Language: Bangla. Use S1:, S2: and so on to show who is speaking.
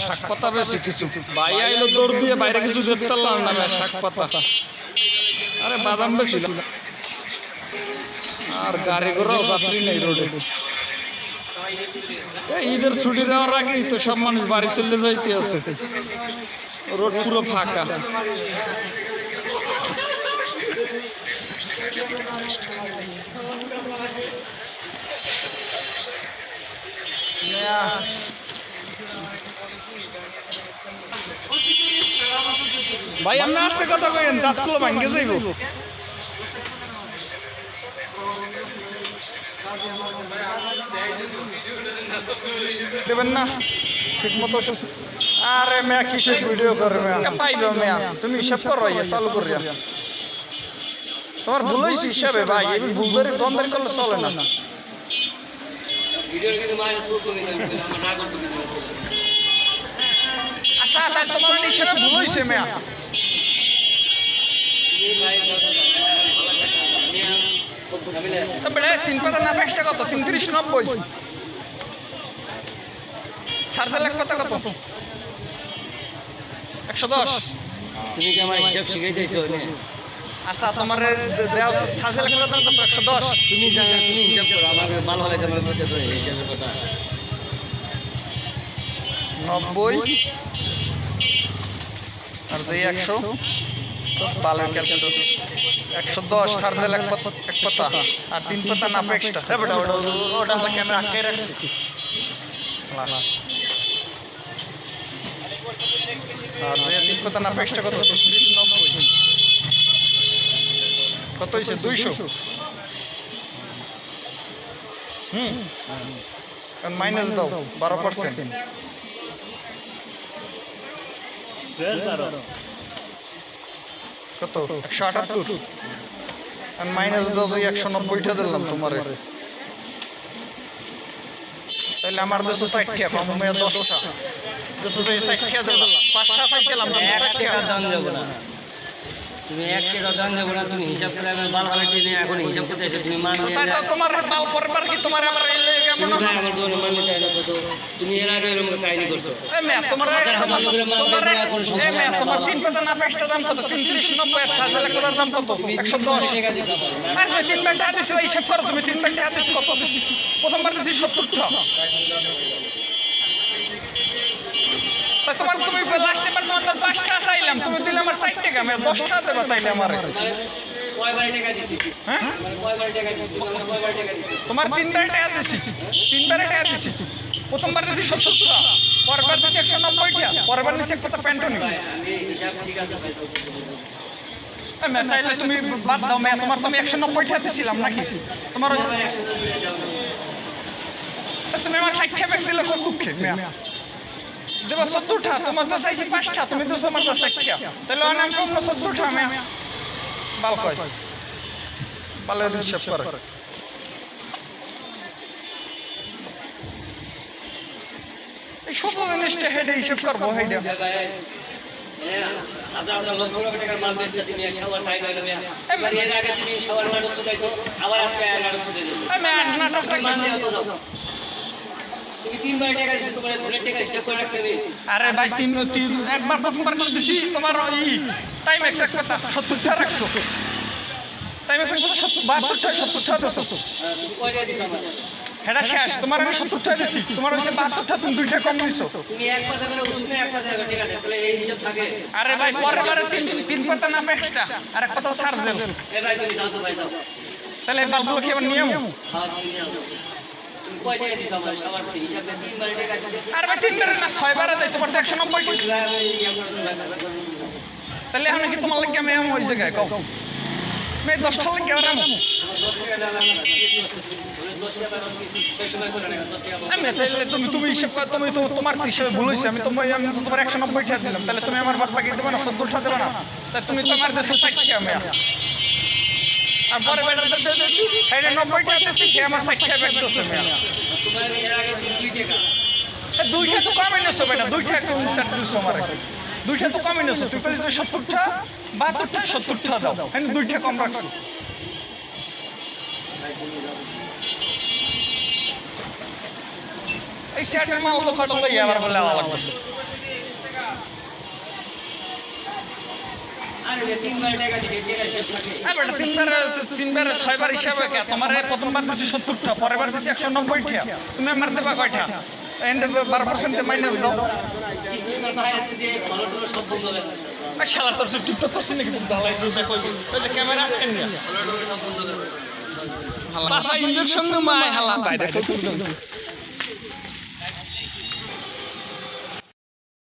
S1: শাক পাতা বেশি কিছু ভাই আইলো দৌড় দিয়ে বাইরে কিছু যেতে পারলাম না শাক পাতা আরে বাদাম বেশি আর গাড়ি ঘোড়াও যাত্রী নেই রোডে ঈদের ছুটি দেওয়ার আগেই তো সব মানুষ বাড়ি চলে যাইতে আছে রোড পুরো ফাঁকা ভাই আমি আসতে কথা কইেন দাঁতগুলো ভাঙ্গে যাইব দেবেন না ঠিক মতো আরে মেয়া কিসের ভিডিও করে মেয়া পাইবে মেয়া তুমি হিসাব করো চালু করিয়া তোমার ভুল হয়েছে হিসাবে ভাই এই ভুল করে দ্বন্দ্বের করলে চলে না আচ্ছা তোমার হিসাবে ভুল হয়েছে মেয়া তিন পাতা না পাঁচটা কত ৩৯,৯০ সাড়ে লাখ কত কত ১১০
S2: তুমি কি আমার হিসাব শিখাইতেছো?
S1: আচ্ছা তোমার দেওয়া সাড়ে লাখ কত ১১০
S2: তুমি জানো, তুমি হিসাব করো, আমার ভালো হলে তোমার বলতে তো হিসাবের কথা
S1: ৯০ আর যে ১০০ বালের ক্যালকুলেটর ১১০ সাড়ে লাখ এক পাতা আর তিন পাতা না এক্সট্রা ওটা ক্যামেরা আটকে রাখছি আর যে তিন পাতা না এক্সট্রা কত ৩৯,৯০ কত হয়েছে ২০০ মাইনাস দাও ১২% কত ১৭৮ আর মাইনাস দাও ১৯০টা দিলাম তোমারে তাহলে আমার ২৬০ টাকা কম ১০টা ২৬০ টাকা দিলাম ৫টা সাইকেলাম
S2: ১ টাকা দাম যাবো না, তুমি 1 টাকা দাম যাবো না। তুমি হিসাব করে আমি ভালো হলে দিনে এখন হিসাব করতে এসে তুমি মান নিয়ে
S1: তাহলে তোমার মাল পরবার কি তোমার আবার কেমন
S2: তুমি আমার তোমার মান নিতে না তো তুমি এর আগে এরকম কাহিনী করছো।
S1: এ মে তোমার তোমার তিন পাতা না পাঁচটা দাম কত ৩৯,৯০ সাড়ে লাখ টাকার দাম কত ১১০
S2: টাকা দিছো না?
S1: আর তিন পাতা আদেশ হিসাব করো তুমি তিন পাতা আদেশ কত দিছি প্রথমবার দিছি ৭০টা তোমার তুমি লাস্ট এবার তোমার ৫টা চাইলাম তুমি দিলে আমার ৬০ টাকা আমি ১০টা দেবা তাইলে আমার
S2: কয়বার টাকা দিছি?
S1: হ্যাঁ
S2: কয়বার টাকা দিছি? কয়বার টাকা দিছি?
S1: তোমার তিনবার টাকা দিছি তিনবারে টাকা দিছি প্রথমবার দিছি ৭০টা পরেরবার দিছি ১৯০টা পরেরবার দিছি একটা প্যান্টও নিছি
S2: আমি হিসাব ঠিক আছে ভাই তো
S1: তাইলে তুমি বাদ দাও মেয়ে তোমার তো আমি ১৯০টা দিছিলাম নাকি তোমার তুমি আমার ৬০ টাকা দিলে খুব দুঃখে মেয়া দেবো ৭০টা তোমার তো চাইছি ৫টা তুমি তো আমার তো ৬০ টাকা তাহলে অনেক কম ৭০টা মেয়া বাল কয় বালের হিসাব করে এই সব জিনিসটা হেডে হিসাব করবো হেডে
S2: হাজার হাজার লক্ষ লক্ষ টাকার মাল দিতে তুমি ১ সবার টাকা দিলে এবার এর আগে তুমি সবার মাল দিতে আবার আজকে ১১ দিতে
S1: আমি নাটকটা
S2: মান দিও তো তুমি ৩বার টাকা দিছো তোমার ফুলের টাকা হিসাব করে রাখতে হবে।
S1: আরে ভাই একবার প্রথমবার করে দিছি তোমার ওই টাইম এক্সাক্ট কথা ৭০টা রাখছো টাইম এক্সাক্ট ৭২টা ৭০টা দিছো
S2: তুমি কয়টা দিছো আমার?
S1: হেডা শেষ তোমার আমি ৭০টা দিছি তোমার হচ্ছে ৭২টা তুমি দুইটা কম দিছো
S2: তুমি এক কথা করে উঠে এক কথা করে ঠিক আছে তাহলে এই হিসাব থাকে।
S1: আরে ভাই পরেরবারে তিন পাতা না এক্সট্রা আর এক পাতা ছাড় দেব
S2: এ ভাই তুমি দাও তো ভাই দাও।
S1: তাহলে এই বালগুলো কি আবার নিয়ম
S2: হ্যাঁ তুমি দাও। তুমি কয়টা দিছো আমার সবার হিসাবে ৩বার টাকা দিছো।
S1: আর ভাই তিনবারে না ৬বারে দেয় তোমার তো ১৯০ তাহলে আমি কি তোমার লাগে আমি এমন ওই জায়গায় কও আমি ১০টা লাগে আর আমি তাহলে তুমি হিসাব তুমি তো তোমার হিসাবে ভুল হয়েছে আমি তোমার ১৯০ টাকা দিলাম তাহলে তুমি আমার বাদ বাকি দেবে না ৭০টা দেবে না তাহলে তুমি তোমার দেশে ৬০ টাকা আমি আর পরে বেটার দিয়েছি ৯০ টাকা দিয়েছি সে আমার ৬০ টাকা ব্যাগ দিচ্ছে
S2: তোমার এর আগে 2 টাকা
S1: দুইটা তো কমে নিছো বেটা দুইটা একটু সেট দিছো আমার দুইটা তো কমে নিছো তুই কইলি ৭০টা ৭২টা ৭০টা দাও আমি দুইটা কম রাখছি এই সেটের মাল তো কাটলে আবার বলে আবার তিনবার 6বার হিসাবে কে তোমার প্রথমবার দিচ্ছি 70টা, পরের বার দিচ্ছি 190টা, তুমি আমার দেবা কয়টা? 12% মাইনাস দাও। শালা তোর টিকটক করছিস নাকি? ক্যামেরা আটকেন না, পাশা ইঞ্জেকশন মায় হালা